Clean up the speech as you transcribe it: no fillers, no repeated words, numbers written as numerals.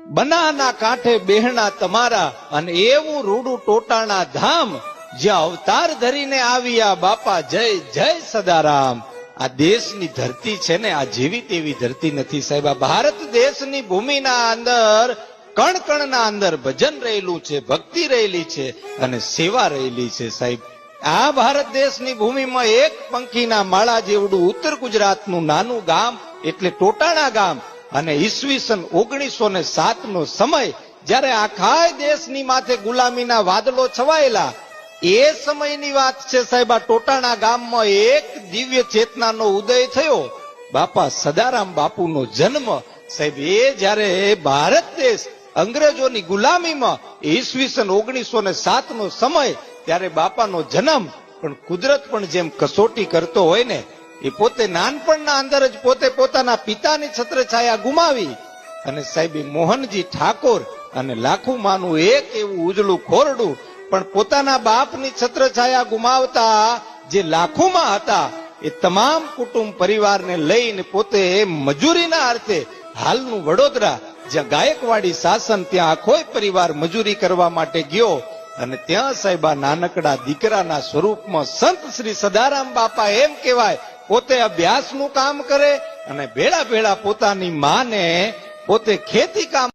Banana કાંઠે બેહણા તમારા, અને એવું રૂડું ટોટાણા ધામ, જ્યાં અવતાર ધરીને આવ્યા બાપા જય જય સદારામ. આ દેશની ધરતી છે ને, આ જેવી તેવી ધરતી નથી સાહેબ. આ ભારત દેશની ભૂમિના અંદર કણ કણના અંદર ભજન રહેલું છે, ભક્તિ રહેલી છે અને સેવા રહેલી છે સાહેબ. આ ભારત દેશની ભૂમિમાં એક પંખીના માળા જેવડું ઉત્તર ગુજરાતનું નાનું ગામ એટલે ટોટાણા ગામ. અને ઈસવીસન 1907 નો સમય, જ્યારે આખા દેશની માથે ગુલામીના વાદળો છવાયેલા, એ સમયની વાત છે સાહેબ. આ ટોટાણા ગામમાં એક દિવ્ય ચેતનાનો ઉદય થયો. બાપા સદારામ બાપુનો જન્મ સાહેબ. એ જ્યારે ભારત દેશ અંગ્રેજોની ગુલામીમાં ઈસવીસન 1907 નો સમય, ત્યારે બાપાનો જન્મ. પણ કુદરત પણ જેમ કસોટી કરતો હોય ને, એ પોતે નાનપણના અંદર જ પોતે પોતાના પિતાની છત્રછાયા ગુમાવી. અને સાહેબ મોહનજી ઠાકોર અને લાખુમાનું એક એવું ઉજળું ખોરડું, પણ પોતાના બાપની છત્રછાયા ગુમાવતા જે લાખુમા હતા, એ તમામ કુટુંબ પરિવારને લઈને પોતે મજૂરીના અર્થે હાલનું વડોદરા, જ્યાં ગાયકવાડી શાસન, ત્યાં આખોય પરિવાર મજૂરી કરવા માટે ગયો. અને ત્યાં સાહેબ આ નાનકડા દીકરાના સ્વરૂપમાં સંત શ્રી સદારામ બાપા એમ કહેવાય, પોતે અભ્યાસનું કામ કરે અને ભેળા ભેળા પોતાની માને પોતે ખેતી કામ